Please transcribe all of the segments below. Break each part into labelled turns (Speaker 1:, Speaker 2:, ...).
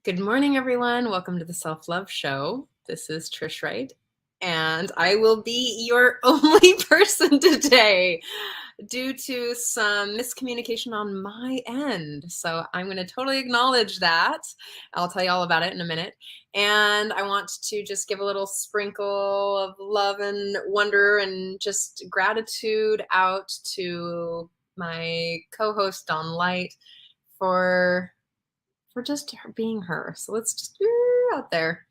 Speaker 1: Good morning, everyone. Welcome to the Self-Love Show. This is Trish Wright, and I will be your only person today due to some miscommunication on my end. So I'm going to totally acknowledge that. I'll tell you all about it in a minute. And I want to just give a little sprinkle of love and wonder and just gratitude out to my co-host Dawn Light for just her being her. So let's just out there.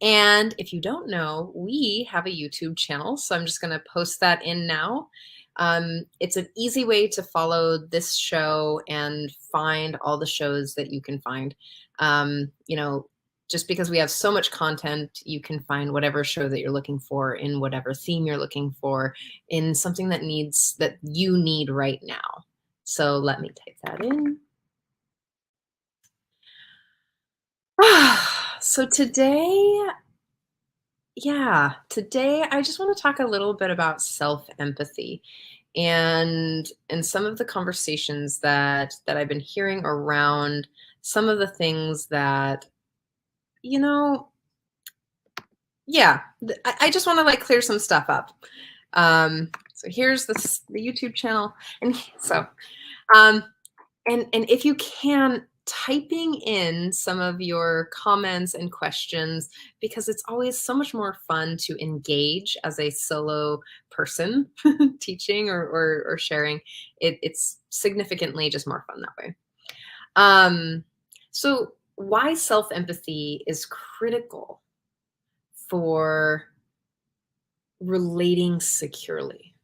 Speaker 1: And if you don't know, we have a YouTube channel. So I'm just going to post that in now. It's an easy way to follow this show and find all the shows that you can find. Just because we have so much content, you can find whatever show that you're looking for in whatever theme you're looking for in something that you need right now. So let me type that in. So today I just want to talk a little bit about self-empathy and some of the conversations that I've been hearing around some of the things that, I just want to clear some stuff up. So here's the YouTube channel. And so, and if you can, typing in some of your comments and questions, because it's always so much more fun to engage as a solo person teaching or sharing. It's significantly just more fun that way. So why self-empathy is critical for relating securely.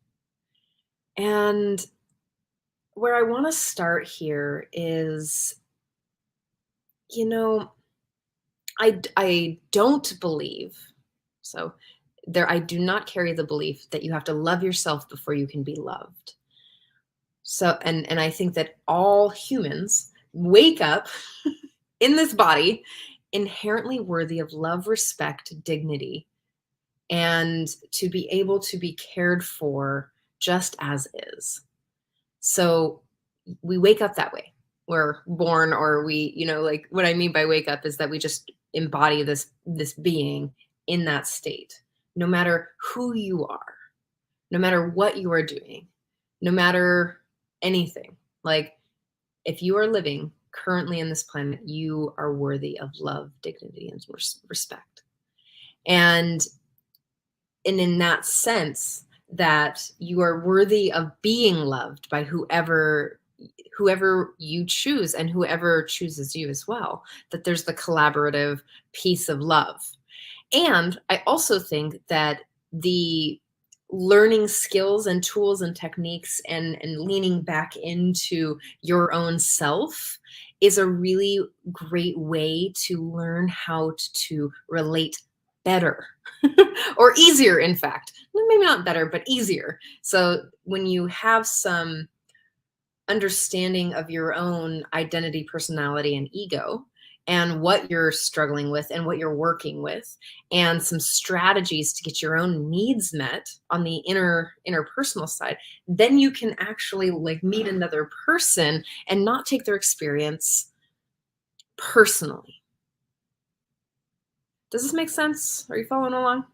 Speaker 1: And where I want to start here is, I don't believe, I do not carry the belief that you have to love yourself before you can be loved. So, and I think that all humans wake up in this body inherently worthy of love, respect, dignity, and to be able to be cared for just as is. So we wake up that way. We're born, or what I mean by wake up is that we just embody this being in that state, no matter who you are, no matter what you are doing, no matter anything. Like, if you are living currently in this planet, you are worthy of love, dignity, and respect. And in that sense, that you are worthy of being loved by whoever you choose and whoever chooses you as well, that there's the collaborative piece of love. And I also think that the learning skills and tools and techniques and leaning back into your own self is a really great way to learn how to relate better or easier, in fact. Maybe not better, but easier. So when you have some understanding of your own identity, personality, and ego, and what you're struggling with and what you're working with, and some strategies to get your own needs met on the interpersonal side, then you can actually meet another person and not take their experience personally. Does this make sense? Are you following along?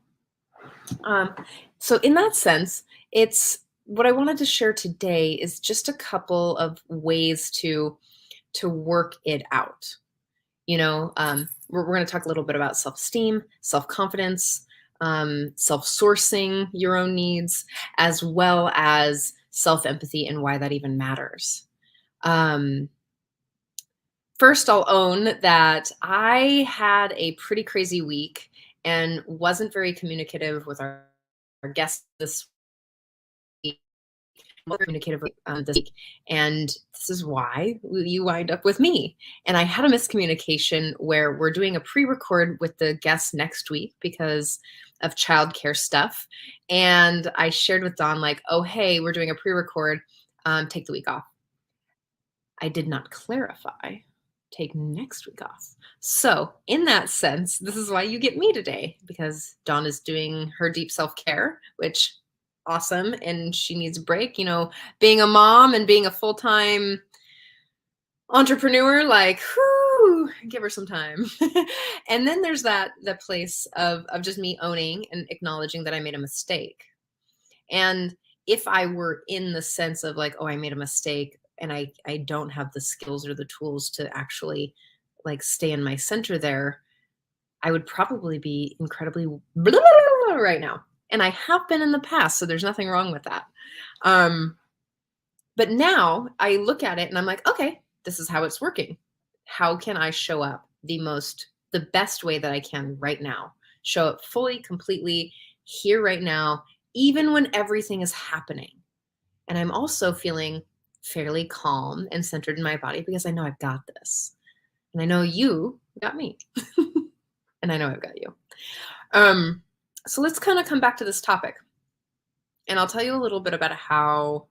Speaker 1: So in that sense, what I wanted to share today is just a couple of ways to work it out. We're going to talk a little bit about self-esteem, self-confidence, self-sourcing your own needs, as well as self-empathy and why that even matters. First, I'll own that I had a pretty crazy week and wasn't very communicative with our guests this week. Communicative this week, and this is why you wind up with me. And I had a miscommunication where we're doing a pre-record with the guests next week because of childcare stuff. And I shared with Dawn, oh, hey, we're doing a pre-record, take the week off. I did not clarify take next week off. So in that sense, this is why you get me today, because Dawn is doing her deep self-care, which awesome. And she needs a break, being a mom and being a full-time entrepreneur, you, give her some time. And then there's that place of just me owning and acknowledging that I made a mistake. And if I were in the sense of like, oh, I made a mistake and I don't have the skills or the tools to actually like stay in my center there, I would probably be incredibly right now. And I have been in the past, so there's nothing wrong with that. But now I look at it and I'm like, okay, this is how it's working. How can I show up the best way that I can right now? Show up fully, completely here right now, even when everything is happening. And I'm also feeling fairly calm and centered in my body because I know I've got this. And I know you got me. And I know I've got you. So let's kind of come back to this topic. And I'll tell you a little bit about how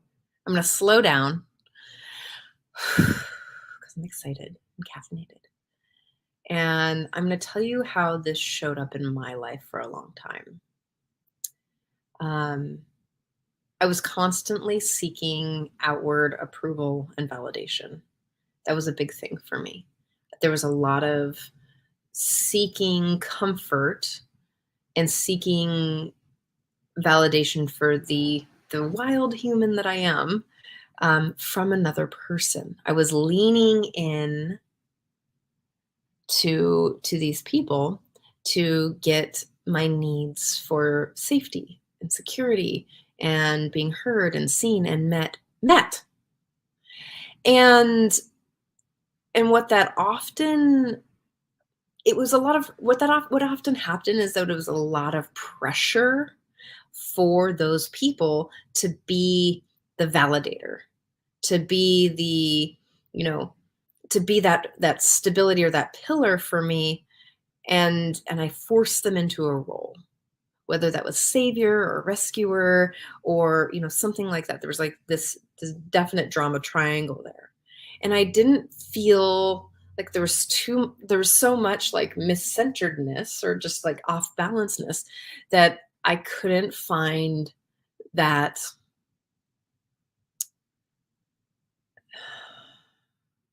Speaker 1: I'm going to slow down because I'm excited and caffeinated. And I'm going to tell you how this showed up in my life for a long time. I was constantly seeking outward approval and validation. That was a big thing for me. There was a lot of seeking comfort and seeking validation for the wild human that I am from another person. I was leaning in to these people to get my needs for safety and security and being heard and seen and met. And what that often, it was a lot of what often happened is that it was a lot of pressure for those people to be the validator, to be to be that stability or that pillar for me. And I forced them into a role, whether that was savior or rescuer or, something like that. There was like this definite drama triangle there. And I didn't feel like there was so much like miscenteredness or just like off balanceness that I couldn't find that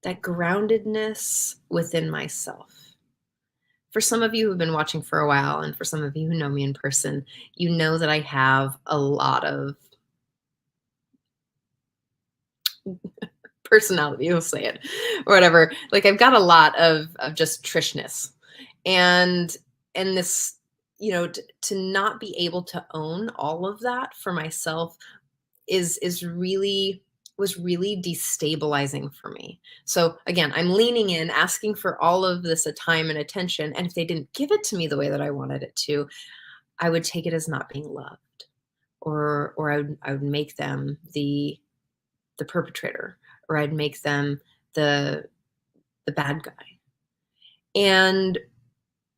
Speaker 1: groundedness within myself. For some of you who've been watching for a while, and for some of you who know me in person, you know that I have a lot of personality, we'll say it, or whatever. Like I've got a lot of just Trishness. And this, to not be able to own all of that for myself was really destabilizing for me. So again, I'm leaning in, asking for all of this time and attention. And if they didn't give it to me the way that I wanted it to, I would take it as not being loved, or I would make them the perpetrator, or I'd make them the bad guy. And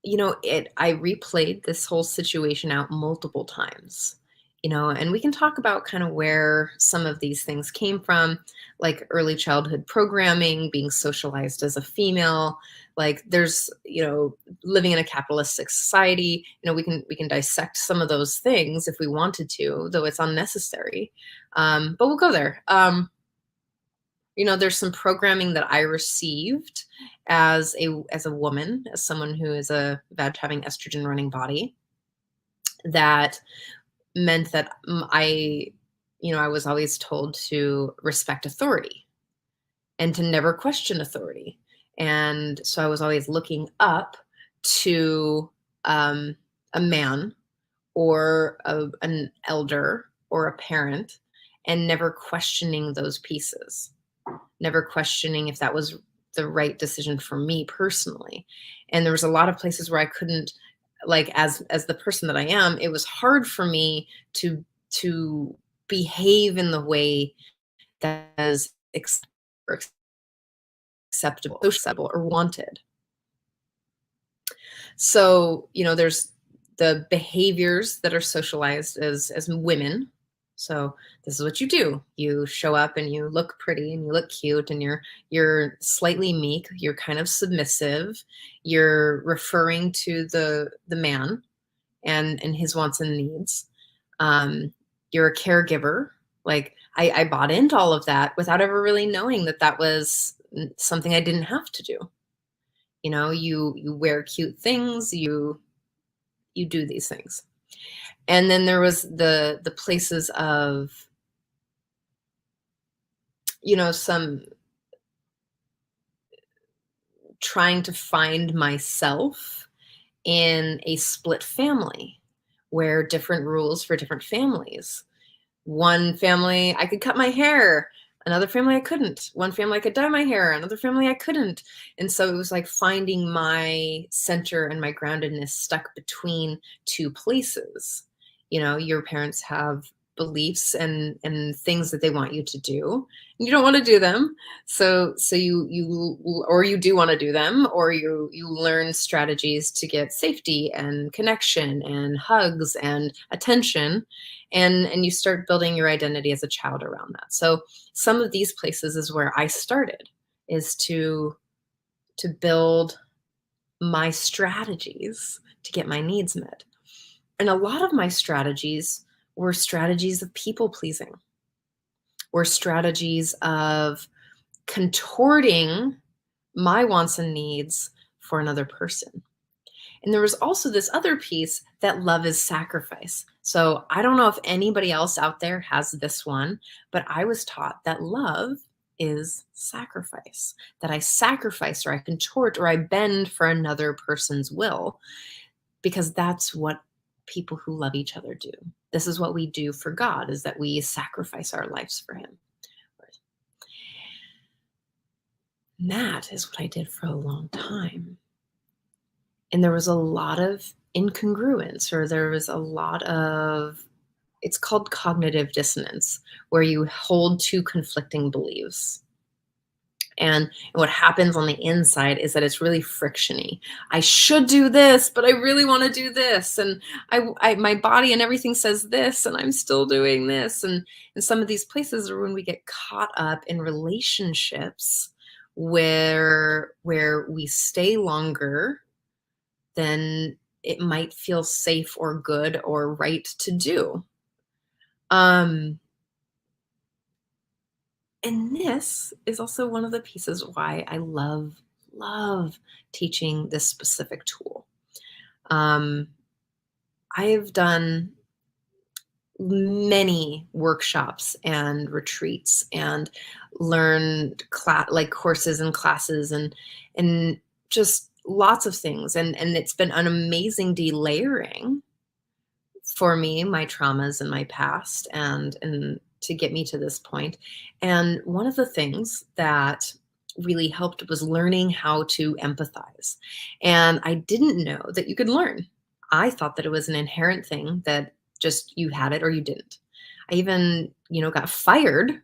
Speaker 1: I replayed this whole situation out multiple times. And we can talk about kind of where some of these things came from, like early childhood programming, being socialized as a female, like there's, living in a capitalistic society, we can dissect some of those things if we wanted to, though it's unnecessary. But we'll go there. There's some programming that I received as a woman, as someone who is about having estrogen running body, that meant that I was always told to respect authority and to never question authority. And so I was always looking up to a man or an elder or a parent, and never questioning those pieces, never questioning if that was the right decision for me personally. And there was a lot of places where I couldn't, like, as the person that I am, it was hard for me to behave in the way that is acceptable or wanted. So, there's the behaviors that are socialized as women. So this is what you do. You show up and you look pretty and you look cute and you're slightly meek. You're kind of submissive. You're referring to the man and his wants and needs. You're a caregiver. Like I bought into all of that without ever really knowing that was something I didn't have to do. You wear cute things, you do these things. And then there was the places of, some trying to find myself in a split family where different rules for different families. One family, I could cut my hair. Another family, I couldn't. One family, I could dye my hair. Another family, I couldn't. And so it was like finding my center and my groundedness stuck between two places. Your parents have beliefs and things that they want you to do. And you don't want to do them. So you do want to do them, or you learn strategies to get safety and connection and hugs and attention, and you start building your identity as a child around that. So some of these places is where I started, is to build my strategies to get my needs met. And a lot of my strategies were strategies of people pleasing, were strategies of contorting my wants and needs for another person. And there was also this other piece that love is sacrifice. So I don't know if anybody else out there has this one, but I was taught that love is sacrifice, that I sacrifice or I contort or I bend for another person's will, because that's what people who love each other do. This is what we do for God, is that we sacrifice our lives for him. And that is what I did for a long time. And there was a lot of incongruence, or there was a lot of, it's called cognitive dissonance, where you hold two conflicting beliefs. And what happens on the inside is that it's really frictiony. I should do this, but I really want to do this. And my body and everything says this, and I'm still doing this. And some of these places are when we get caught up in relationships where we stay longer than it might feel safe or good or right to do. And this is also one of the pieces why I love teaching this specific tool. I have done many workshops and retreats and learned courses and classes and just lots of things. And it's been an amazing delayering for me, my traumas and my past, and to get me to this point. And one of the things that really helped was learning how to empathize. And I didn't know that you could learn. I thought that it was an inherent thing, that just you had it or you didn't. I even, got fired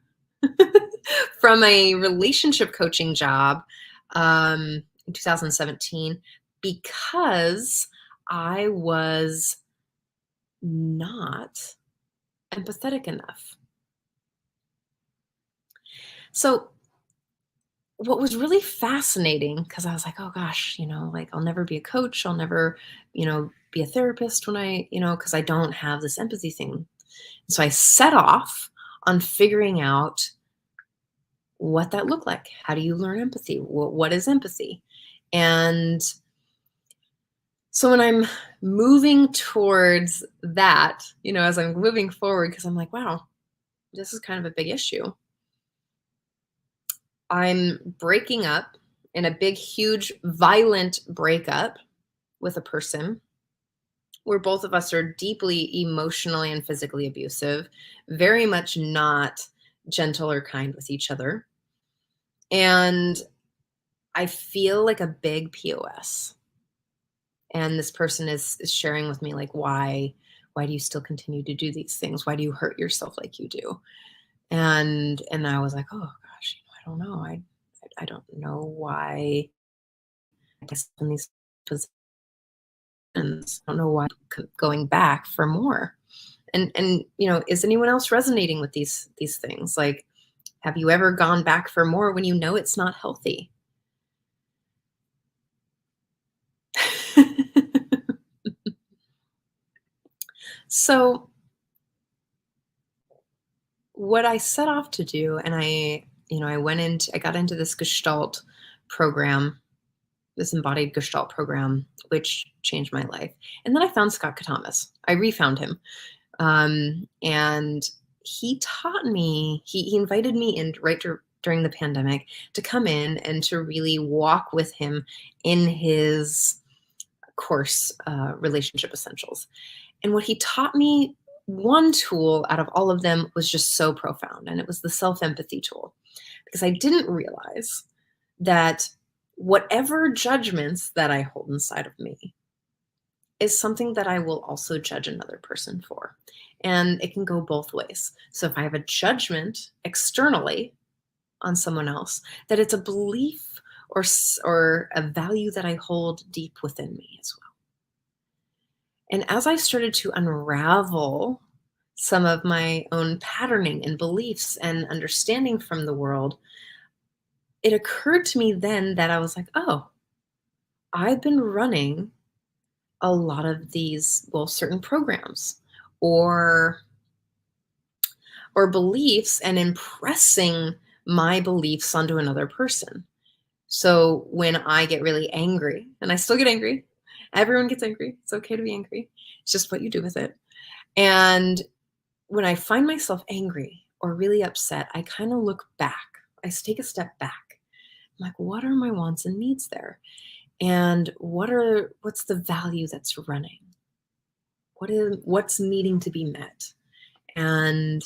Speaker 1: from a relationship coaching job in 2017 because I was not empathetic enough. So what was really fascinating, because I was like, oh gosh, I'll never be a coach. I'll never, be a therapist when because I don't have this empathy thing. So I set off on figuring out what that looked like. How do you learn empathy? What is empathy? And so when I'm moving towards that, as I'm moving forward, because I'm like, wow, this is kind of a big issue. I'm breaking up in a big, huge, violent breakup with a person where both of us are deeply emotionally and physically abusive, very much not gentle or kind with each other. And I feel like a big POS. And this person is sharing with me, like, why do you still continue to do these things? Why do you hurt yourself like you do? And I was like, oh gosh, I don't know. I don't know why I guess in these positions. I don't know why I'm going back for more. And is anyone else resonating with these things? Like, have you ever gone back for more when you know it's not healthy? So what I set off to do, and I got into this Gestalt program this embodied Gestalt program, which changed my life. And then I found Scott Catamas. I refound him. And he taught me, he invited me in during the pandemic to come in and to really walk with him in his course, Relationship Essentials. And what he taught me, one tool out of all of them, was just so profound. And it was the self-empathy tool, because I didn't realize that whatever judgments that I hold inside of me is something that I will also judge another person for. And it can go both ways. So if I have a judgment externally on someone else, that it's a belief or a value that I hold deep within me as well. And as I started to unravel some of my own patterning and beliefs and understanding from the world, it occurred to me then that I was like, oh, I've been running a lot of these, well, certain programs or beliefs and impressing my beliefs onto another person. So when I get really angry, and I still get angry, everyone gets angry. It's okay to be angry. It's just what you do with it. And when I find myself angry or really upset, I kind of look back. I take a step back. I'm like, what are my wants and needs there? And what's the value that's running? What's needing to be met? And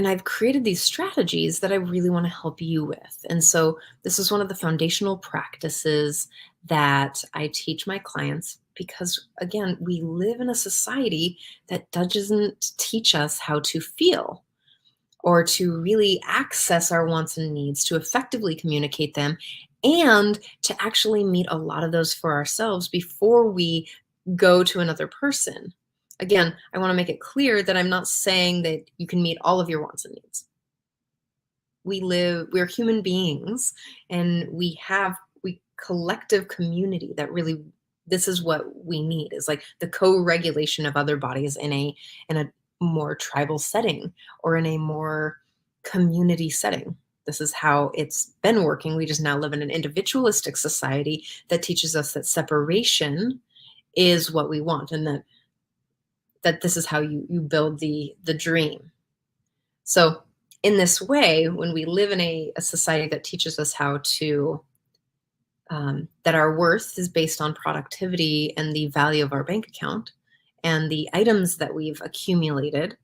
Speaker 1: I've created these strategies that I really want to help you with. And so this is one of the foundational practices that I teach my clients, because again, we live in a society that doesn't teach us how to feel or to really access our wants and needs, to effectively communicate them, and to actually meet a lot of those for ourselves before we go to another person. Again, I want to make it clear that I'm not saying that you can meet all of your wants and needs. We're human beings, and we collective community that really, this is what we need, is like the co-regulation of other bodies in a more tribal setting or in a more community setting. This is how it's been working. We just now live in an individualistic society that teaches us that separation is what we want, and that this is how you build the dream. So in this way, when we live in a society that teaches us how to, that our worth is based on productivity and the value of our bank account and the items that we've accumulated,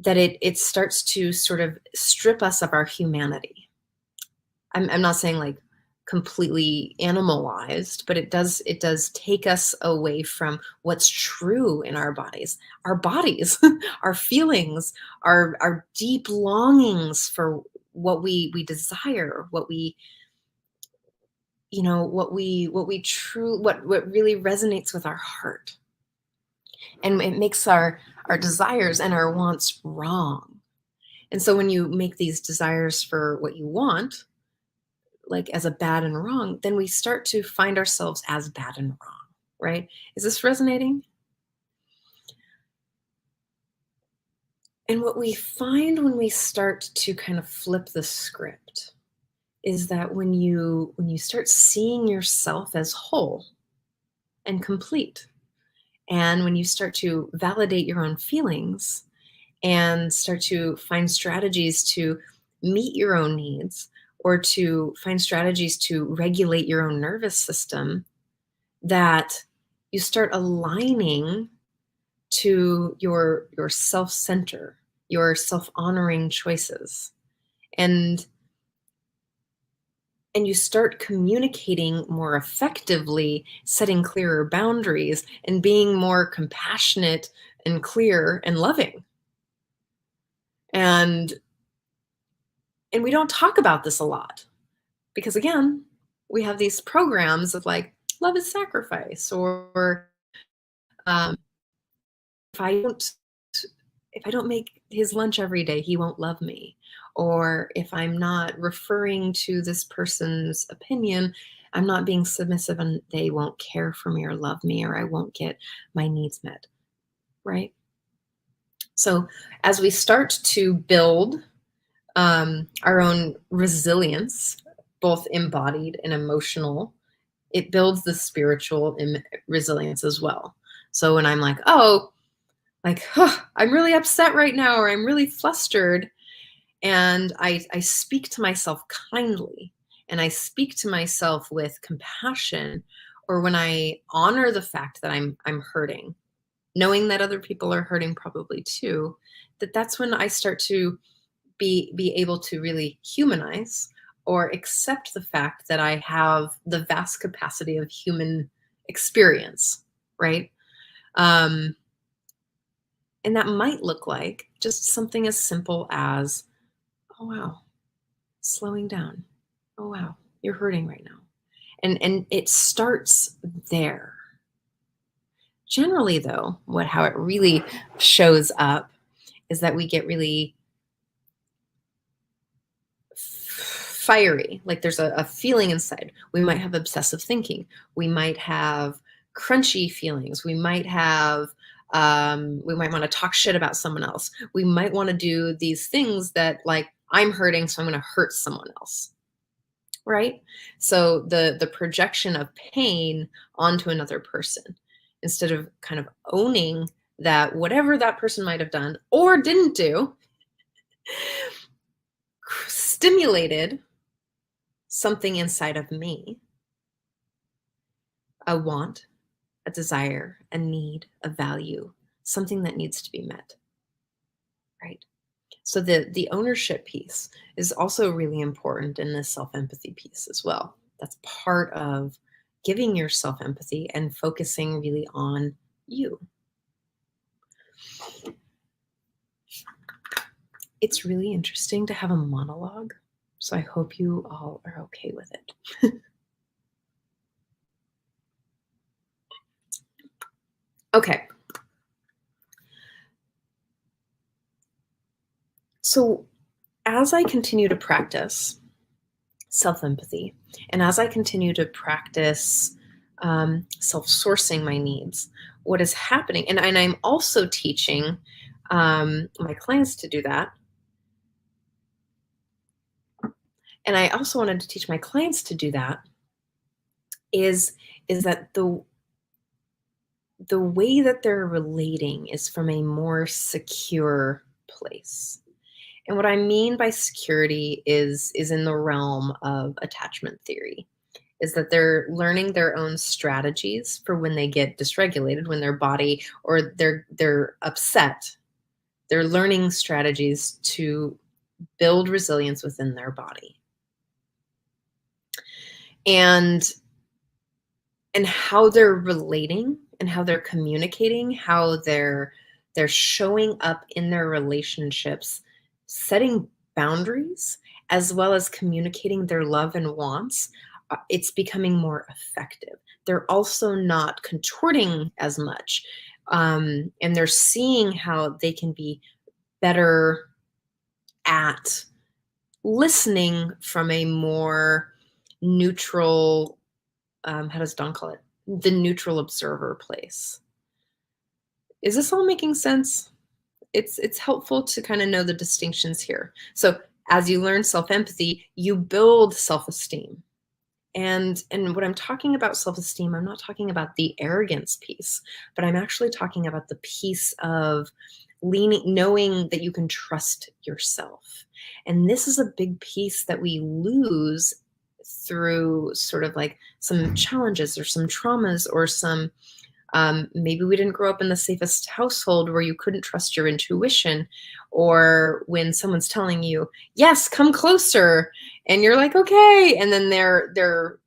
Speaker 1: that it starts to sort of strip us of our humanity. I'm not saying like completely animalized, but it does take us away from what's true in our bodies, our feelings, our deep longings for what we desire, what we, what really resonates with our heart. And it makes our desires and our wants wrong. And so when you make these desires for what you want, like as a bad and wrong, then we start to find ourselves as bad and wrong, right? Is this resonating? And what we find when we start to kind of flip the script is that when you start seeing yourself as whole and complete, and when you start to validate your own feelings and start to find strategies to meet your own needs, or to find strategies to regulate your own nervous system, that you start aligning to your self-center, your self-honoring choices. And you start communicating more effectively, setting clearer boundaries, and being more compassionate and clear and loving. And we don't talk about this a lot, because again, we have these programs of like, love is sacrifice, or if I don't make his lunch every day, he won't love me. Or if I'm not referring to this person's opinion, I'm not being submissive, and they won't care for me or love me, or I won't get my needs met, right? So as we start to build our own resilience, both embodied and emotional, it builds the spiritual resilience as well. So when I'm like, oh, like, huh, I'm really upset right now, or I'm really flustered, and I speak to myself kindly, and I speak to myself with compassion, or when I honor the fact that I'm hurting, knowing that other people are hurting probably too, that's when I start to be able to really humanize or accept the fact that I have the vast capacity of human experience, right? Um, and that might look like just something as simple as, oh wow, slowing down. Oh wow, you're hurting right now. And it starts there. Generally though, how it really shows up is that we get really fiery, like there's a feeling inside. We might have obsessive thinking. We might have crunchy feelings. We might want to talk shit about someone else. We might want to do these things that, like, I'm hurting, so I'm going to hurt someone else. Right? So the projection of pain onto another person, instead of kind of owning that whatever that person might have done or didn't do stimulated something inside of me, a want, a desire, a need, a value, something that needs to be met, right? So the ownership piece is also really important in this self-empathy piece as well. That's part of giving yourself empathy and focusing really on you. It's really interesting to have a monologue, so I hope you all are okay with it. Okay. So as I continue to practice self-empathy, and as I continue to practice self-sourcing my needs, what is happening, and I'm also teaching my clients to do that. And I also wanted to teach my clients to do that, is that the way that they're relating is from a more secure place. And what I mean by security is in the realm of attachment theory, is that they're learning their own strategies for when they get dysregulated, when their body, or they're upset. They're learning strategies to build resilience within their body. And how they're relating and how they're communicating, how they're showing up in their relationships, setting boundaries, as well as communicating their love and wants, it's becoming more effective. They're also not contorting as much, and they're seeing how they can be better at listening from a more neutral, how does Don call it? The neutral observer place. Is this all making sense? It's helpful to kind of know the distinctions here. So as you learn self-empathy, you build self-esteem. And what I'm talking about self-esteem, I'm not talking about the arrogance piece, but I'm actually talking about the piece of knowing that you can trust yourself. And this is a big piece that we lose through sort of like some challenges or some traumas, or some maybe we didn't grow up in the safest household where you couldn't trust your intuition, or when someone's telling you, yes, come closer, and you're like, okay, and then they're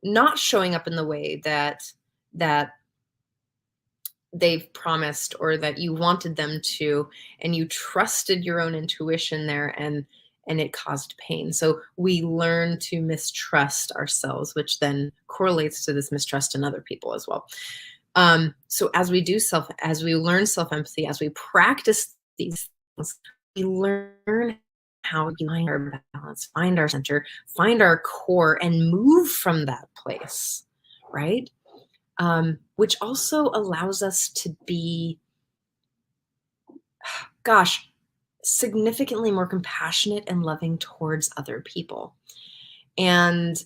Speaker 1: not showing up in the way that they've promised or that you wanted them to, and you trusted your own intuition there, and it caused pain. So we learn to mistrust ourselves, which then correlates to this mistrust in other people as well. So as we learn self-empathy, as we practice these things, we learn how to find our balance, find our center, find our core, and move from that place, right? Which also allows us to be, significantly more compassionate and loving towards other people. And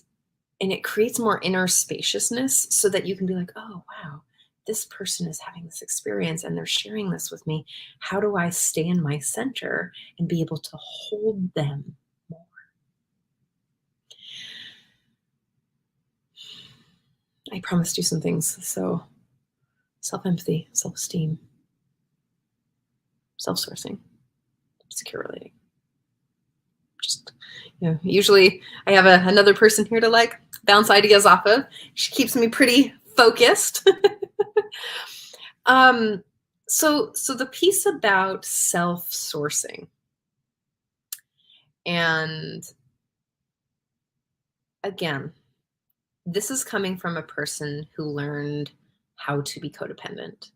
Speaker 1: it creates more inner spaciousness so that you can be like, oh, wow, this person is having this experience and they're sharing this with me. How do I stay in my center and be able to hold them more? I promised you some things. So self-empathy, self-esteem, self-sourcing, secure relating. Just, usually I have another person here to like bounce ideas off of. She keeps me pretty focused. So the piece about self-sourcing, and again, this is coming from a person who learned how to be codependent.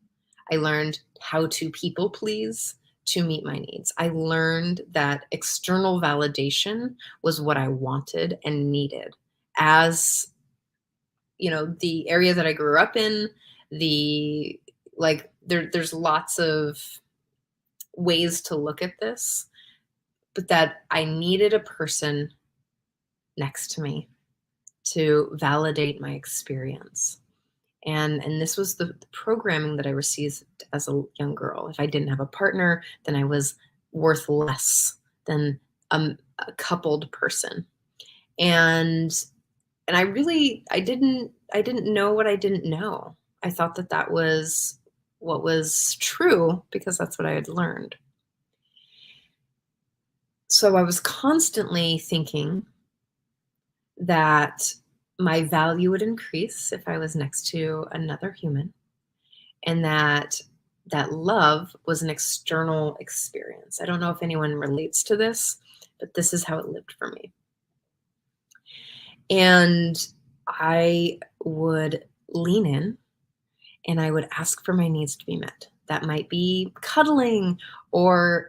Speaker 1: I learned how to people please to meet my needs. I learned that external validation was what I wanted and needed. As the area that I grew up in, there's lots of ways to look at this, but that I needed a person next to me to validate my experience. And this was the programming that I received as a young girl. If I didn't have a partner, then I was worth less than a coupled person. And I didn't know what I didn't know. I thought that was what was true because that's what I had learned. So I was constantly thinking that my value would increase if I was next to another human, and that love was an external experience. I don't know if anyone relates to this, but this is how it lived for me. And I would lean in and I would ask for my needs to be met. That might be cuddling or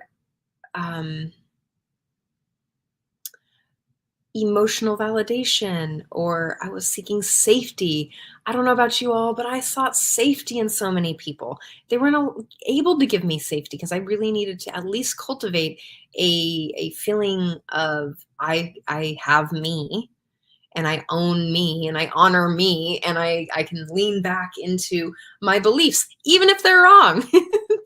Speaker 1: emotional validation, or I was seeking safety. I don't know about you all, but I sought safety in so many people. They weren't able to give me safety because I really needed to at least cultivate a feeling of I have me, and I own me, and I honor me, and I can lean back into my beliefs, even if they're wrong,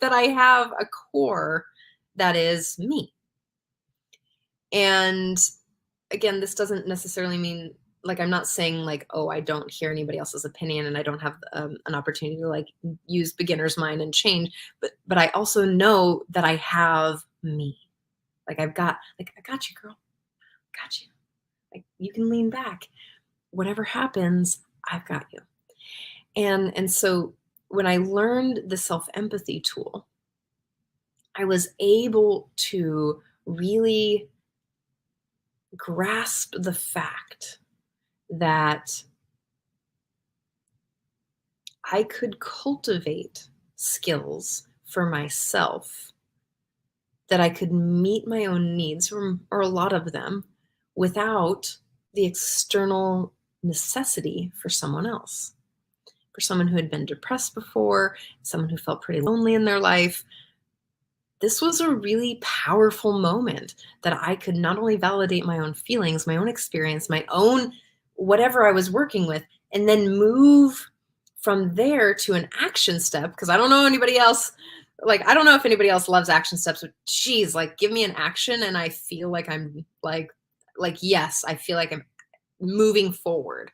Speaker 1: that I have a core that is me. And again, this doesn't necessarily mean, like, I'm not saying like, oh, I don't hear anybody else's opinion and I don't have an opportunity to like use beginner's mind and change, but I also know that I have me. Like I got you, girl. Got you. Like you can lean back. Whatever happens, I've got you. And so when I learned the self-empathy tool, I was able to really grasp the fact that I could cultivate skills for myself, that I could meet my own needs, or a lot of them, without the external necessity for someone else. For someone who had been depressed before, someone who felt pretty lonely in their life, this was a really powerful moment that I could not only validate my own feelings, my own experience, my own whatever I was working with, and then move from there to an action step. Because I don't know anybody else. Like, I don't know if anybody else loves action steps, but geez, like give me an action and I feel like I'm like, yes, I feel like I'm moving forward.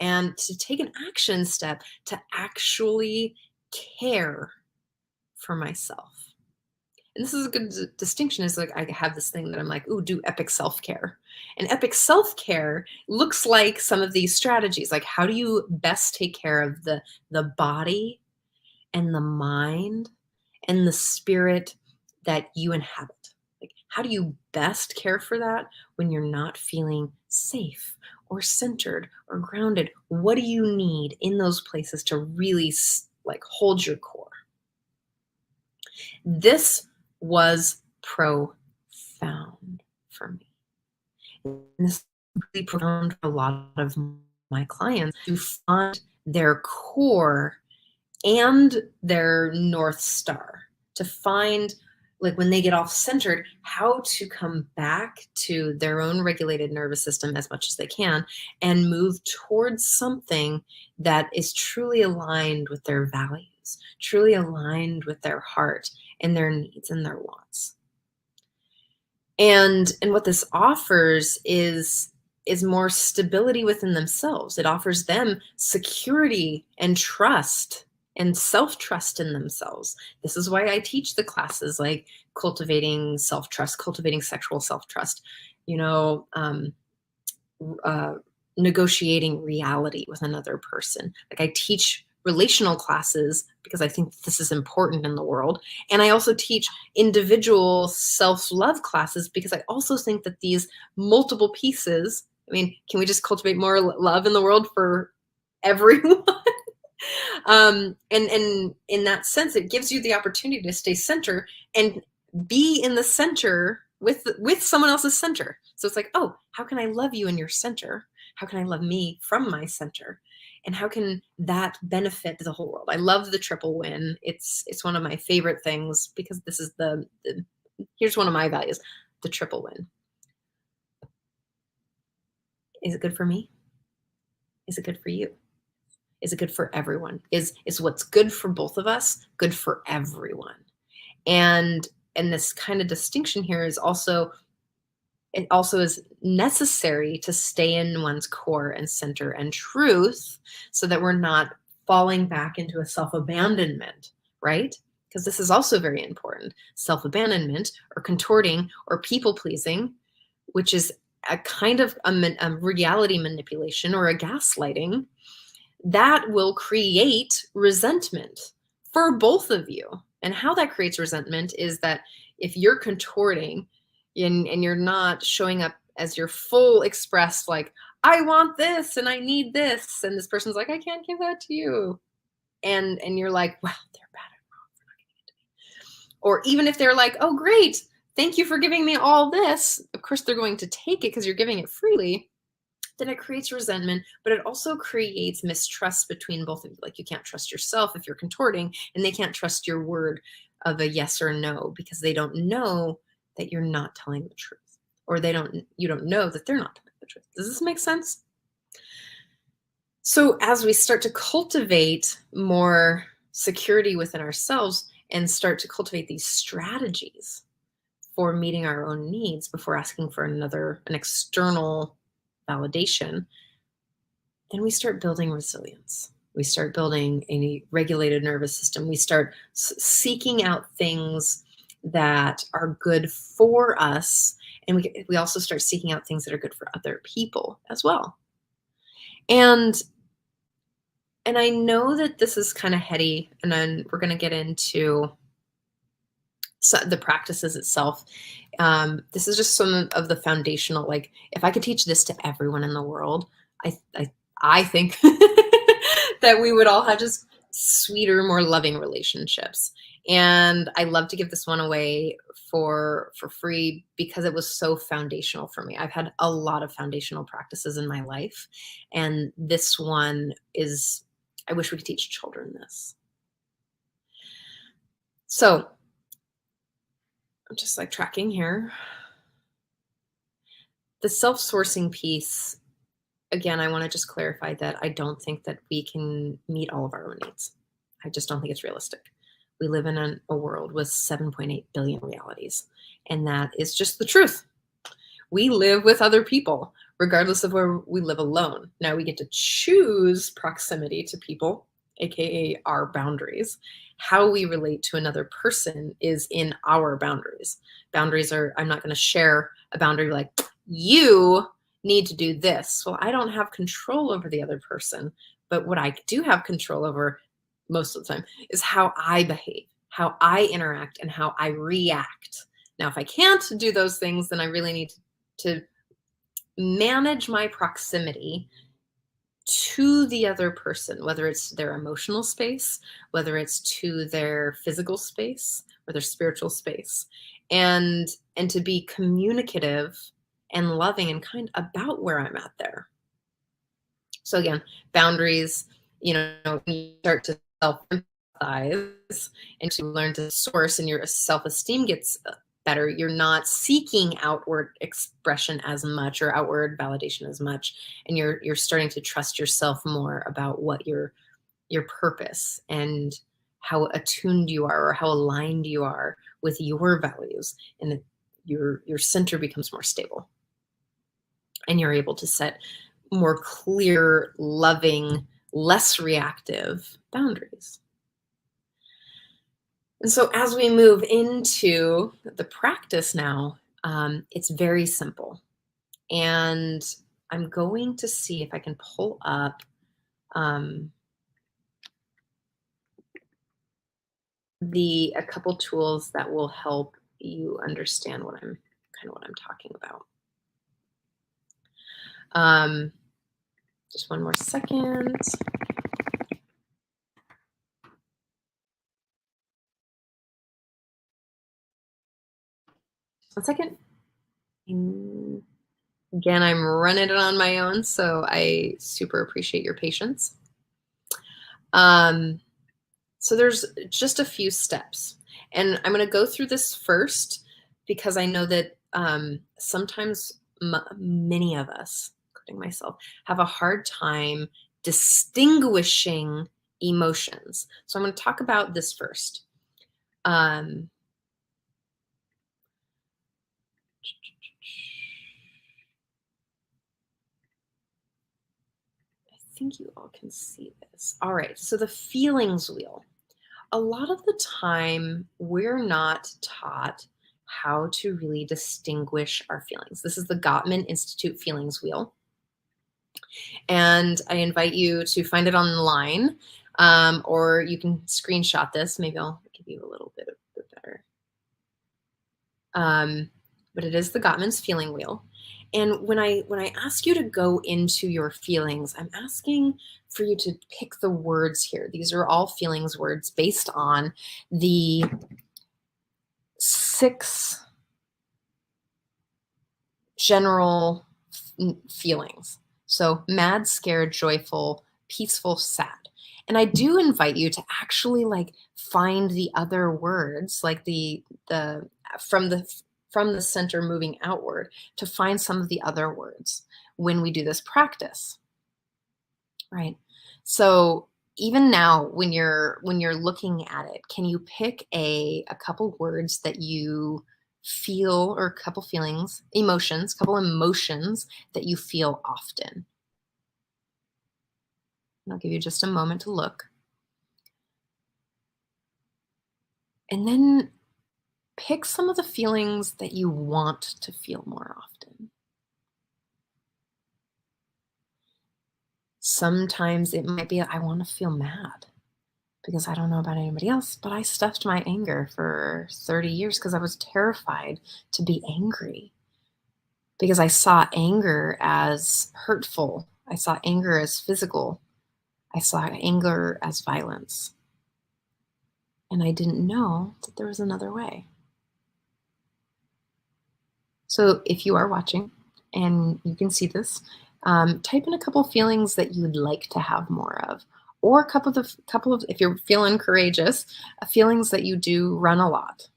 Speaker 1: And to take an action step to actually care for myself. And this is a good distinction, is like I have this thing that I'm like, ooh, do epic self-care. And epic self-care looks like some of these strategies. Like, how do you best take care of the body and the mind and the spirit that you inhabit? Like, how do you best care for that when you're not feeling safe or centered or grounded? What do you need in those places to really like hold your core? This was profound for me. And this is really profound for a lot of my clients, to find their core and their North Star, to find like when they get off centered, how to come back to their own regulated nervous system as much as they can and move towards something that is truly aligned with their values, truly aligned with their heart and their needs and their wants. And what this offers is more stability within themselves. It offers them security and trust and self-trust in themselves. This is why I teach the classes like cultivating self-trust, cultivating sexual self-trust, you know, negotiating reality with another person. Like I teach relational classes because I think this is important in the world. And I also teach individual self-love classes because I also think that these multiple pieces, I mean, can we just cultivate more love in the world for everyone? And in that sense, it gives you the opportunity to stay center and be in the center with someone else's center. So it's like, oh, how can I love you in your center? How can I love me from my center? And how can that benefit the whole world? I love the triple win. It's one of my favorite things because this is here's one of my values, the triple win. Is it good for me? Is it good for you? Is it good for everyone? Is what's good for both of us good for everyone? And this kind of distinction here is also, it also is necessary to stay in one's core and center and truth so that we're not falling back into a self-abandonment, right? Because this is also very important. Self-abandonment or contorting or people-pleasing, which is a kind of a reality manipulation or a gaslighting, that will create resentment for both of you. And how that creates resentment is that if you're contorting and you're not showing up as your full expressed, like, I want this and I need this, and this person's like, I can't give that to you. And you're like, well, they're bad at wrong for not giving it to me. Or even if they're like, oh, great, thank you for giving me all this. Of course, they're going to take it because you're giving it freely. Then it creates resentment, but it also creates mistrust between both of you. Like you can't trust yourself if you're contorting, and they can't trust your word of a yes or no because they don't know that you're not telling the truth, or you don't know that they're not telling the truth. Does this make sense? So as we start to cultivate more security within ourselves and start to cultivate these strategies for meeting our own needs before asking for an external validation, then we start building resilience. We start building a regulated nervous system. We start seeking out things that are good for us. And we also start seeking out things that are good for other people as well. And I know that this is kind of heady, and then we're going to get into the practices itself. This is just some of the foundational, like if I could teach this to everyone in the world, I think that we would all have just sweeter, more loving relationships. And I love to give this one away for free because it was so foundational for me. I've had a lot of foundational practices in my life, and this one is, I wish we could teach children this. So I'm just like tracking here. The self-sourcing piece, again, I want to just clarify that I don't think that we can meet all of our own needs. I just don't think it's realistic. We live in a world with 7.8 billion realities, and that is just the truth. We live with other people, regardless of where we live alone. Now we get to choose proximity to people, aka our boundaries. How we relate to another person is in our boundaries. Boundaries are, I'm not going to share a boundary like, you need to do this. Well, I don't have control over the other person, but what I do have control over most of the time is how I behave, how I interact, and how I react. Now, if I can't do those things, then I really need to manage my proximity to the other person, whether it's their emotional space, whether it's to their physical space or their spiritual space, and to be communicative and loving and kind about where I'm at there. So again, boundaries, when you start to eyes and to learn to source, and your self-esteem gets better, you're not seeking outward expression as much or outward validation as much, and you're starting to trust yourself more about what your purpose and how attuned you are or how aligned you are with your values, and that your center becomes more stable, and you're able to set more clear, loving, less reactive boundaries. And so as we move into the practice now, it's very simple. And I'm going to see if I can pull up a couple tools that will help you understand what I'm talking about. Just one more second. One second. Again, I'm running it on my own, so I super appreciate your patience. So there's just a few steps, and I'm going to go through this first because I know that sometimes many of us, including myself, have a hard time distinguishing emotions. So I'm going to talk about this first. I think you all can see this. All right, so the feelings wheel. A lot of the time, we're not taught how to really distinguish our feelings. This is the Gottman Institute Feelings Wheel. And I invite you to find it online, or you can screenshot this. Maybe I'll give you a little bit better. But it is the Gottman's Feeling Wheel. And when I ask you to go into your feelings, I'm asking for you to pick the words here. These are all feelings words based on the 6 general feelings. So mad, scared, joyful, peaceful, sad. And I do invite you to actually like find the other words, like the from the center moving outward, to find some of the other words when we do this practice. Right. So even now, when you're looking at it, can you pick a couple words that you feel, or a couple feelings, couple emotions that you feel often? And I'll give you just a moment to look. And then pick some of the feelings that you want to feel more often. Sometimes it might be, I want to feel mad because I don't know about anybody else, but I stuffed my anger for 30 years because I was terrified to be angry, because I saw anger as hurtful. I saw anger as physical. I saw anger as violence. And I didn't know that there was another way. So if you are watching and you can see this, type in a couple feelings that you'd like to have more of, or a couple of, if you're feeling courageous, feelings that you do run a lot.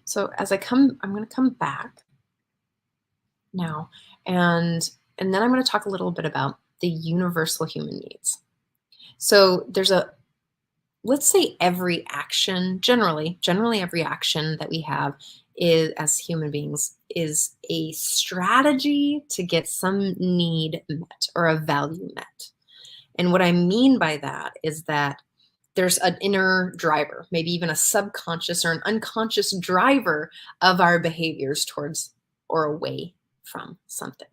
Speaker 1: So as I'm going to come back now, and then I'm going to talk a little bit about the universal human needs. So there's let's say every action, generally every action that we have is, as human beings, is a strategy to get some need met or a value met. And what I mean by that is that there's an inner driver, maybe even a subconscious or an unconscious driver of our behaviors towards or away from something.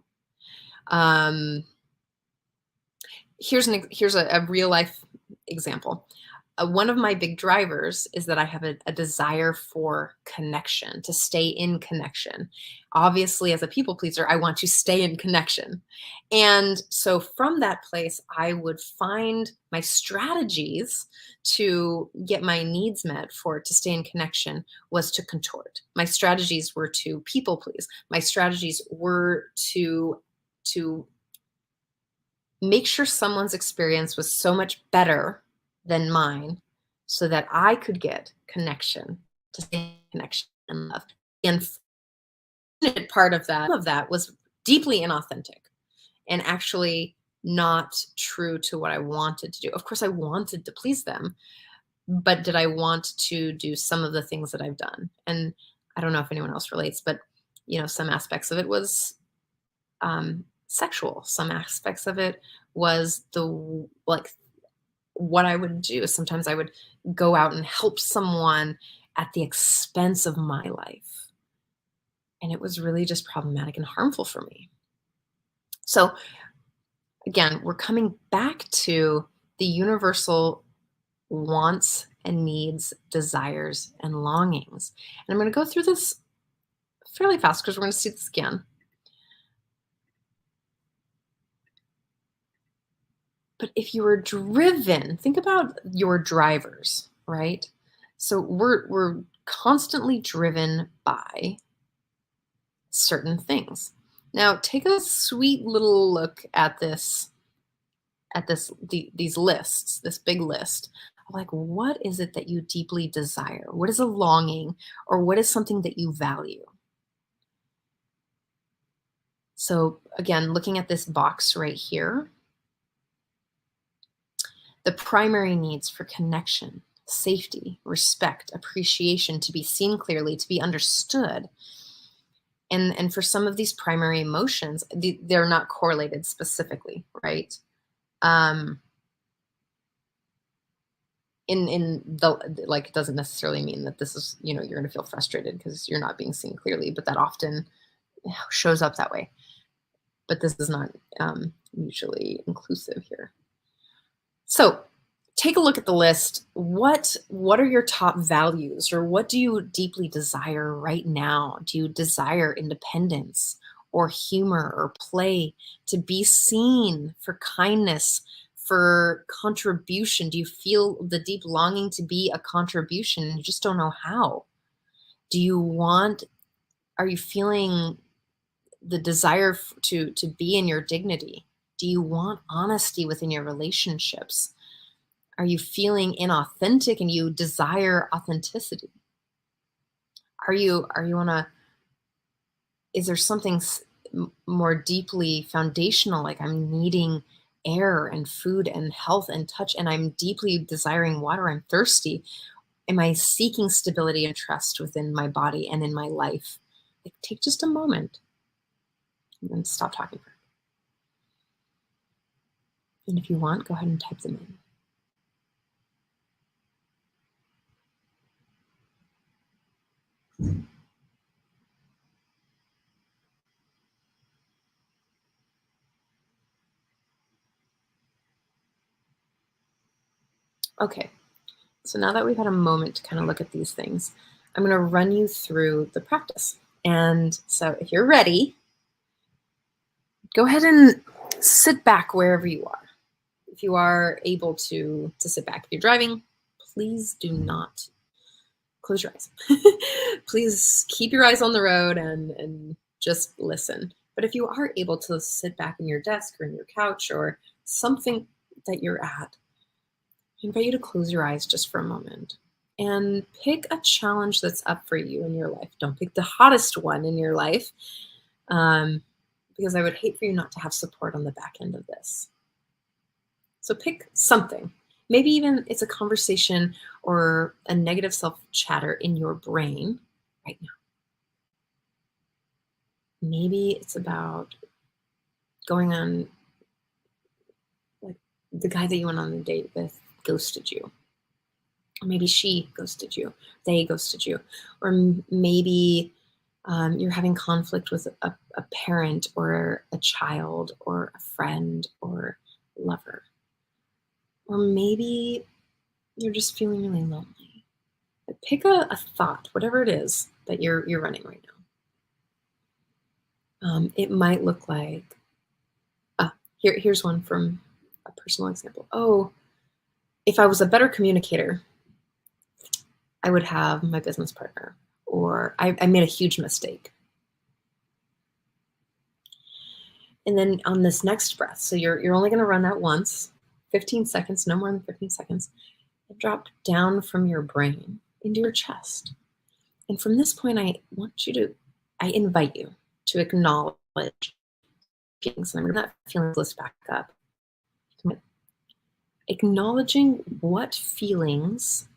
Speaker 1: Here's a real life example. One of my big drivers is that I have a desire for connection, to stay in connection. Obviously, as a people pleaser, I want to stay in connection. And so from that place, I would find my strategies to get my needs met to stay in connection was to contort. My strategies were to people please. My strategies were to make sure someone's experience was so much better than mine so that I could get connection, to stay in connection and love. And part of that was deeply inauthentic and actually not true to what I wanted to do. Of course, I wanted to please them, but did I want to do some of the things that I've done? And I don't know if anyone else relates, but some aspects of it was sexual. Some aspects of it was what I would do. Sometimes I would go out and help someone at the expense of my life. And it was really just problematic and harmful for me. So again, we're coming back to the universal wants and needs, desires, and longings. And I'm going to go through this fairly fast because we're going to see this again. But if you were driven, think about your drivers, right? So we're constantly driven by certain things. Now take a sweet little look at these lists, this big list. Like, what is it that you deeply desire? What is a longing, or what is something that you value? So again, looking at this box right here, the primary needs for connection, safety, respect, appreciation, to be seen clearly, to be understood. And for some of these primary emotions, they're not correlated specifically, right? It doesn't necessarily mean that this is, you're going to feel frustrated because you're not being seen clearly, but that often shows up that way. But this is not mutually inclusive here. So take a look at the list. What are your top values, or what do you deeply desire right now? Do you desire independence or humor or play, to be seen, for kindness, for contribution? Do you feel the deep longing to be a contribution and you just don't know how? Are you feeling the desire to be in your dignity? Do you want honesty within your relationships? Are you feeling inauthentic and you desire authenticity? Is there something more deeply foundational, like I'm needing air and food and health and touch, and I'm deeply desiring water, I'm thirsty? Am I seeking stability and trust within my body and in my life? Like, take just a moment and then stop talking. And if you want, go ahead and type them in. Okay, so now that we've had a moment to kind of look at these things, I'm going to run you through the practice. And so if you're ready, go ahead and sit back wherever you are. If you are able to sit back, if you're driving, please do not close your eyes. Please keep your eyes on the road and just listen. But if you are able to sit back in your desk or in your couch or something that you're at, I invite you to close your eyes just for a moment and pick a challenge that's up for you in your life. Don't pick the hottest one in your life, because I would hate for you not to have support on the back end of this. So pick something. Maybe even it's a conversation or a negative self-chatter in your brain right now. Maybe it's about going on, like, the guy that you went on a date with ghosted you. Or maybe she ghosted you, they ghosted you. Or maybe you're having conflict with a parent or a child or a friend or lover. Or maybe you're just feeling really lonely. But pick a thought, whatever it is that you're running right now. It might look like, here's one from a personal example. Oh, if I was a better communicator, I would have my business partner. Or I made a huge mistake. And then on this next breath, so you're only going to run that once, 15 seconds, no more than 15 seconds. drop down from your brain into your chest. And from this point, I invite you to acknowledge feelings. And I'm going to that feelings list back up. Acknowledging what feelings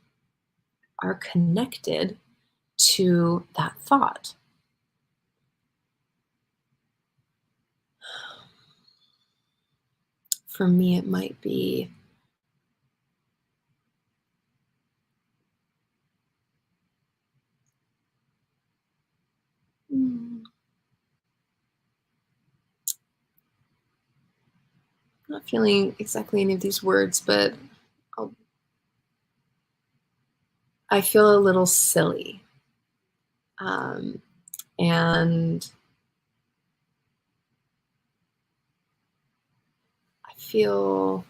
Speaker 1: are connected to that thought. For me, it might be not feeling exactly any of these words, but I feel a little silly. And I feel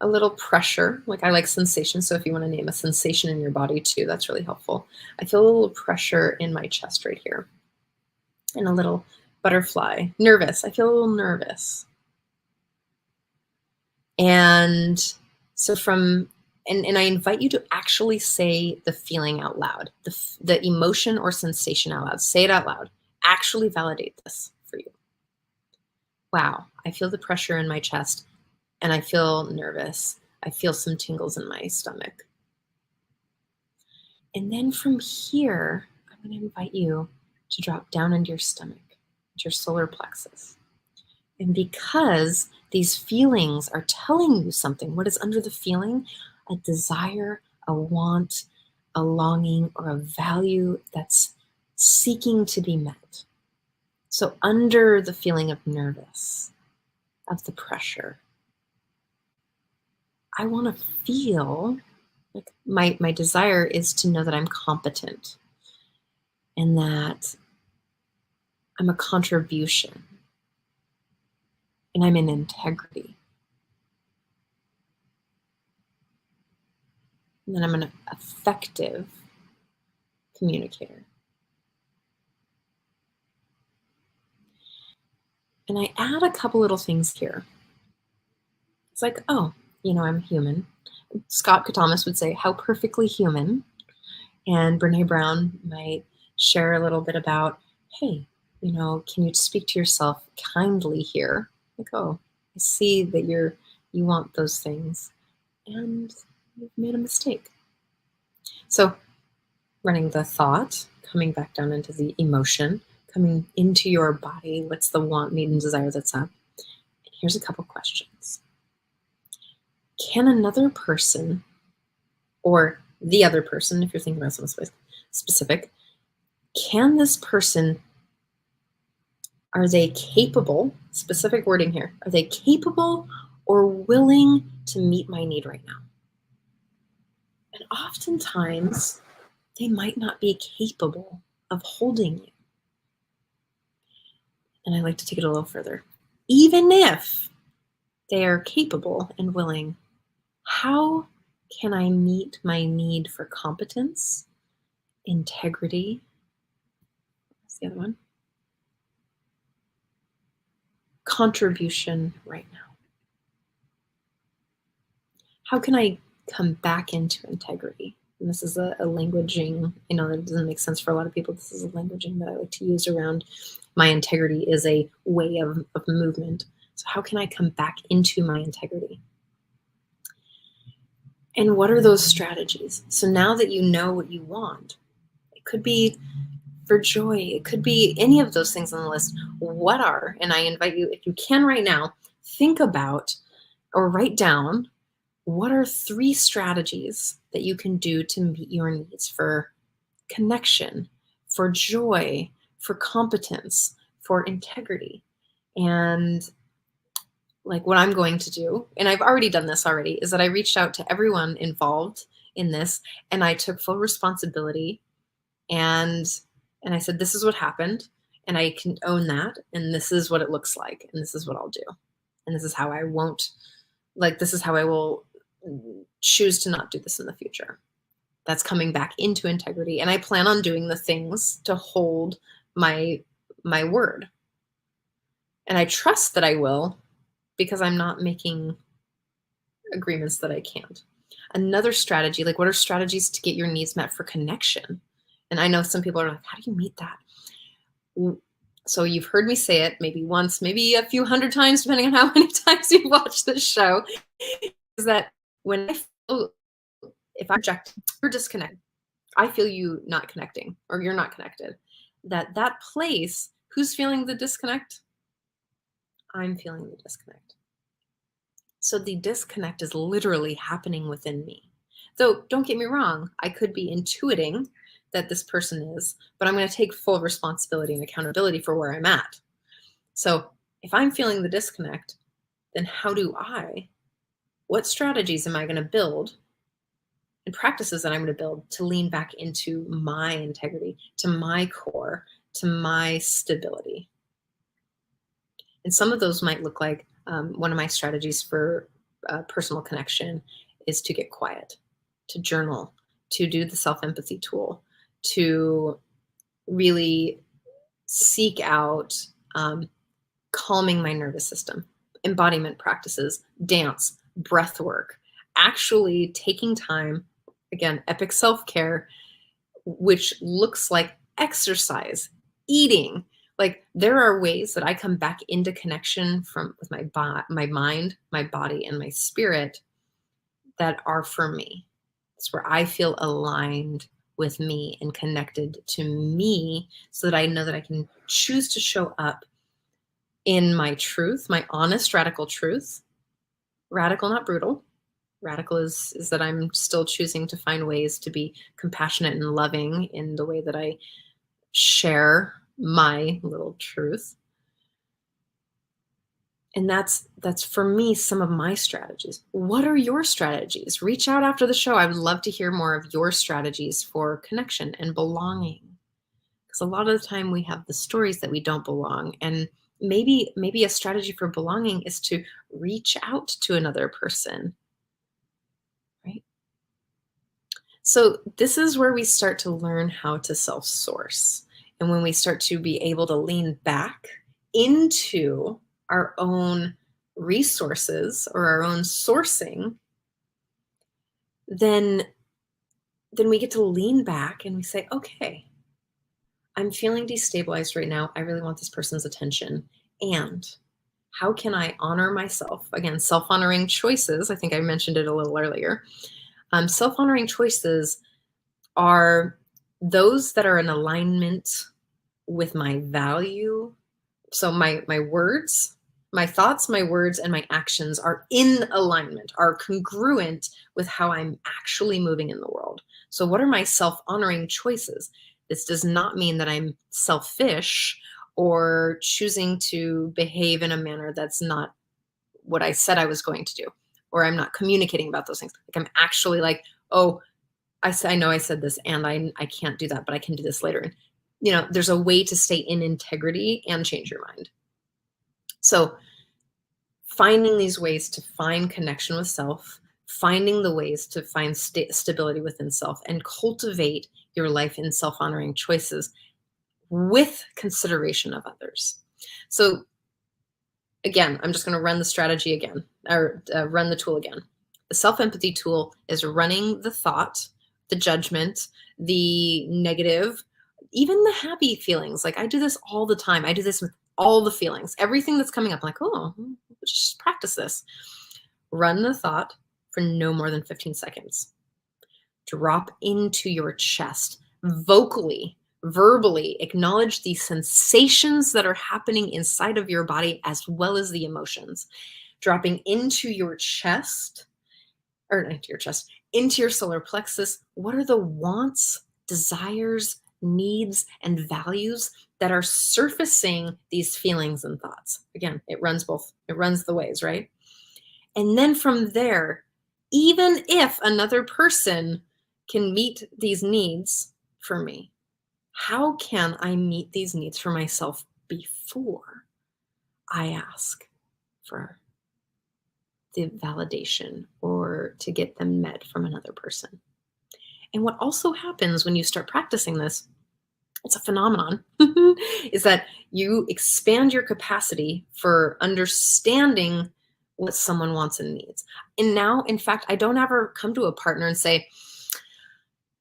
Speaker 1: a little pressure. Like, I like sensation. So if you want to name a sensation in your body too, that's really helpful. I feel a little pressure in my chest right here, and a little butterfly. Nervous. I feel a little nervous. And so and I invite you to actually say the feeling out loud, the emotion or sensation out loud. Say it out loud. Actually validate this for you. Wow, I feel the pressure in my chest and I feel nervous. I feel some tingles in my stomach. And then from here, I'm going to invite you to drop down into your stomach, into your solar plexus. And because these feelings are telling you something, what is under the feeling? A desire, a want, a longing, or a value that's seeking to be met. So under the feeling of nervous, of the pressure, I want to feel like my desire is to know that I'm competent and that I'm a contribution and I'm in integrity. And then I'm an effective communicator. And I add a couple little things here. It's like, oh, I'm human. Scott Catamas would say, how perfectly human. And Brene Brown might share a little bit about, hey, can you speak to yourself kindly here? Like, oh, I see that you want those things and you've made a mistake. So running the thought, coming back down into the emotion, coming into your body, what's the want, need, and desire that's up? And here's a couple questions. Can another person, or the other person, if you're thinking about someone specific, can this person, are they capable, specific wording here, are they capable or willing to meet my need right now? And oftentimes, they might not be capable of holding you. And I like to take it a little further. Even if they are capable and willing, how can I meet my need for competence, integrity? What's the other one? Contribution right now. How can I come back into integrity? And this is a languaging, that doesn't make sense for a lot of people. This is a languaging that I like to use around my integrity is a way of movement. So how can I come back into my integrity? And what are those strategies? So now that you know what you want, it could be for joy, it could be any of those things on the list. What are, and I invite you, if you can right now, think about or write down, what are 3 strategies that you can do to meet your needs for connection, for joy, for competence, for integrity? And like what I'm going to do, and I've already done this already, is that I reached out to everyone involved in this and I took full responsibility and I said, this is what happened and I can own that. And this is what it looks like. And this is what I'll do. And this is how I won't, this is how I will choose to not do this in the future. That's coming back into integrity. And I plan on doing the things to hold my word. And I trust that I will, because I'm not making agreements that I can't. Another strategy, like what are strategies to get your needs met for connection? And I know some people are like, how do you meet that? So you've heard me say it maybe once, maybe a few hundred times, depending on how many times you've watched this show, is that when I feel, if I reject, you're disconnected, I feel you not connecting or you're not connected, that place, who's feeling the disconnect? I'm feeling the disconnect. So the disconnect is literally happening within me. Though, don't get me wrong, I could be intuiting that this person is, but I'm going to take full responsibility and accountability for where I'm at. So if I'm feeling the disconnect, then what strategies am I going to build and practices that I'm going to build to lean back into my integrity, to my core, to my stability? And some of those might look like one of my strategies for personal connection is to get quiet, to journal, to do the self-empathy tool, to really seek out calming my nervous system, embodiment practices, dance, breath work, actually taking time, again, epic self-care, which looks like exercise, eating. Like there are ways that I come back into connection with my mind, my body, and my spirit that are for me. It's where I feel aligned with me and connected to me so that I know that I can choose to show up in my truth, my honest, radical truth. Radical, not brutal. Radical is that I'm still choosing to find ways to be compassionate and loving in the way that I share my little truth. And that's for me some of my strategies. What are your strategies? Reach out after the show. I would love to hear more of your strategies for connection and belonging. Because a lot of the time we have the stories that we don't belong. And maybe a strategy for belonging is to reach out to another person. Right? So this is where we start to learn how to self-source. And when we start to be able to lean back into our own resources or our own sourcing, then we get to lean back and we say, okay, I'm feeling destabilized right now. I really want this person's attention. And how can I honor myself? Again, self-honoring choices. I think I mentioned it a little earlier. Self-honoring choices are those that are in alignment with my value. So my words, my thoughts, my words, and my actions are in alignment, are congruent with how I'm actually moving in the world. So what are my self-honoring choices? This does not mean that I'm selfish or choosing to behave in a manner that's not what I said I was going to do, or I'm not communicating about those things. Like I'm actually like, oh, I know I said this and I can't do that, but I can do this later. And, there's a way to stay in integrity and change your mind. So finding these ways to find connection with self, finding the ways to find stability within self and cultivate your life in self-honoring choices with consideration of others. So again, I'm just going to run the strategy again, or run the tool again. The self-empathy tool is running the thought, the judgment, the negative, even the happy feelings. Like I do this all the time. I do this with all the feelings, everything that's coming up. I'm like, oh, let's just practice this. Run the thought for no more than 15 seconds. Drop into your chest, vocally, verbally acknowledge the sensations that are happening inside of your body as well as the emotions. Dropping into your chest, or into your chest, into your solar plexus. What are the wants, desires, needs, and values that are surfacing these feelings and thoughts? Again, it runs the ways, right? And then from there, even if another person can meet these needs for me, how can I meet these needs for myself before I ask for the validation or to get them met from another person? And what also happens when you start practicing this, it's a phenomenon, is that you expand your capacity for understanding what someone wants and needs. And now, in fact, I don't ever come to a partner and say,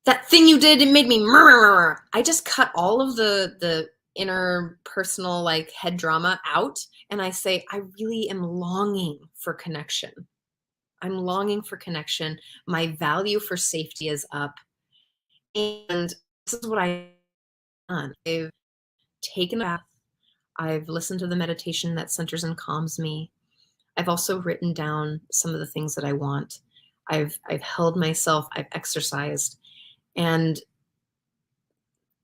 Speaker 1: that thing you did, it made me murmur. I just cut all of the interpersonal like head drama out, and I say, I really am longing for connection. I'm longing for connection. My value for safety is up. And this is what I've done. I've taken a bath. I've listened to the meditation that centers and calms me. I've also written down some of the things that I want. I've held myself, I've exercised. And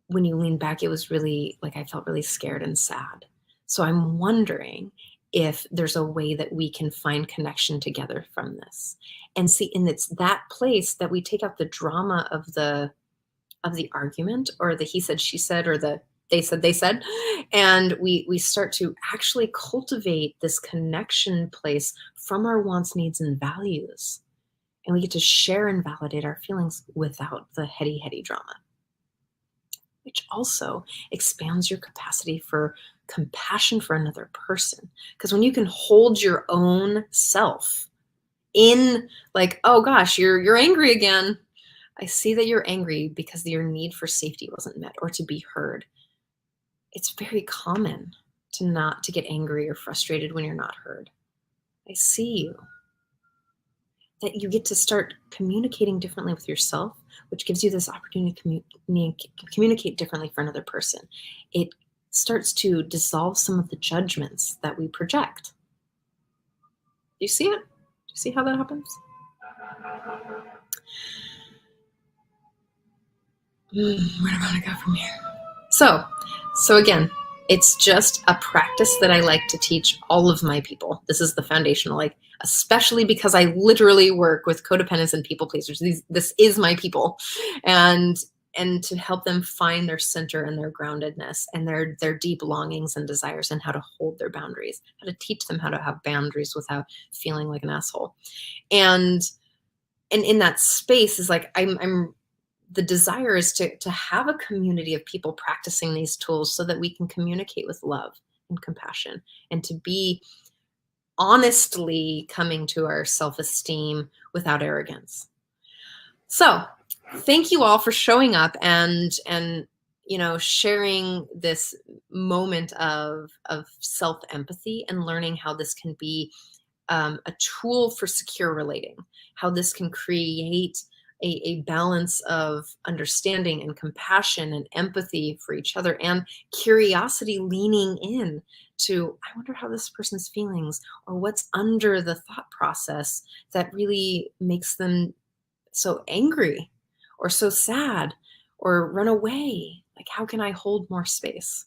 Speaker 1: when you lean back, it was really like I felt really scared and sad. So I'm wondering if there's a way that we can find connection together from this. And see, and it's that place that we take out the drama of the argument, or the he said, she said, or the they said, and we start to actually cultivate this connection place from our wants, needs, and values. And we get to share and validate our feelings without the heady drama, which also expands your capacity for compassion for another person. Because when you can hold your own self in like, oh gosh, you're angry again. I see that you're angry because your need for safety wasn't met or to be heard. It's very common to get angry or frustrated when you're not heard. I see you. That you get to start communicating differently with yourself, which gives you this opportunity to communicate differently for another person. It starts to dissolve some of the judgments that we project. Do you see it? Do you see how that happens? Where do I want to go from here? So again, it's just a practice that I like to teach all of my people. This is the foundational, like, especially because I literally work with codependents and people pleasers. This is my people. And to help them find their center and their groundedness and their deep longings and desires, and how to hold their boundaries, how to teach them how to have boundaries without feeling like an asshole. And in that space is like, the desire is to have a community of people practicing these tools so that we can communicate with love and compassion, and to be honestly coming to our self-esteem without arrogance. So thank you all for showing up and sharing this moment of self-empathy and learning how this can be a tool for secure relating, how this can create a balance of understanding and compassion and empathy for each other, and curiosity leaning in to, I wonder how this person's feelings, or what's under the thought process that really makes them so angry or so sad or run away. Like, how can I hold more space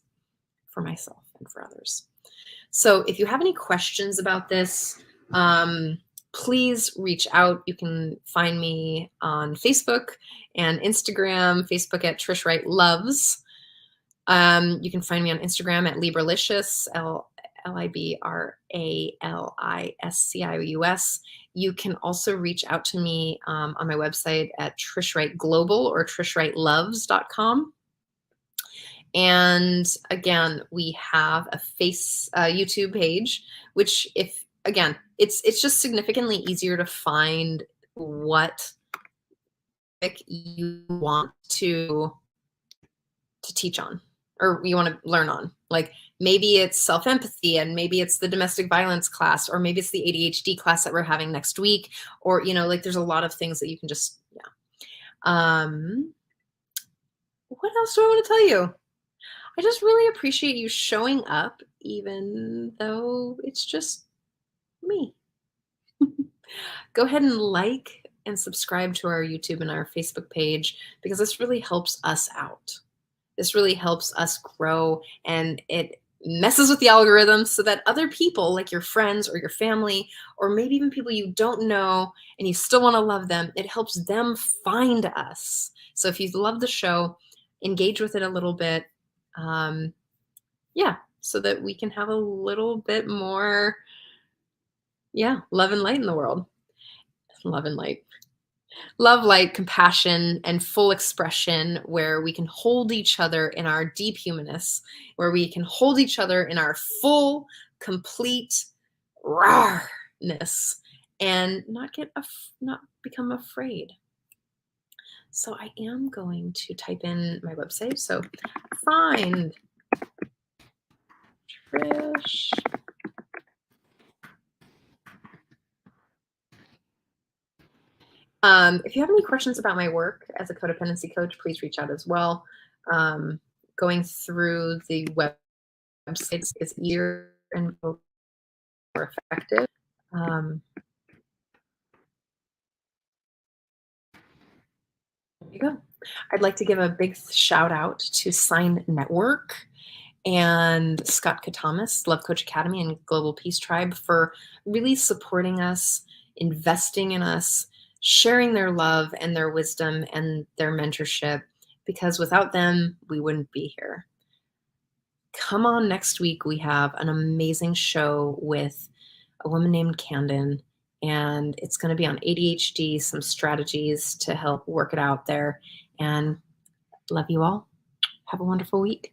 Speaker 1: for myself and for others? So if you have any questions about this, please reach out. You can find me on Facebook and Instagram. Facebook at Trish Wright Loves. You can find me on Instagram at Libralicious, LIBRALISCIOUS. You can also reach out to me on my website at Trish Wright Global or TrishWrightLoves.com. And again, we have a YouTube page, which it's just significantly easier to find what you want to teach on, or you want to learn on. Like, maybe it's self-empathy, and maybe it's the domestic violence class, or maybe it's the ADHD class that we're having next week, or, like, there's a lot of things that you can just, what else do I want to tell you? I just really appreciate you showing up, even though it's just me. Go ahead and like and subscribe to our YouTube and our Facebook page, because this really helps us out. This really helps us grow, and it messes with the algorithm so that other people, like your friends or your family, or maybe even people you don't know and you still want to love them, it helps them find us. So if you love the show, engage with it a little bit. So that we can have a little bit more, love and light in the world. Love and light. Love, light, compassion, and full expression, where we can hold each other in our deep humanness, where we can hold each other in our full, complete, rawr, and not become afraid. So I am going to type in my website. So find Trish. If you have any questions about my work as a codependency coach, please reach out as well. Going through the websites is easier and more effective. There you go. I'd like to give a big shout out to Sign Network and Scott Catamas, Love Coach Academy, and Global Peace Tribe for really supporting us, investing in us, sharing their love and their wisdom and their mentorship, because without them, we wouldn't be here. Come on next week. We have an amazing show with a woman named Camden, and it's going to be on ADHD, some strategies to help work it out there. And love you all. Have a wonderful week.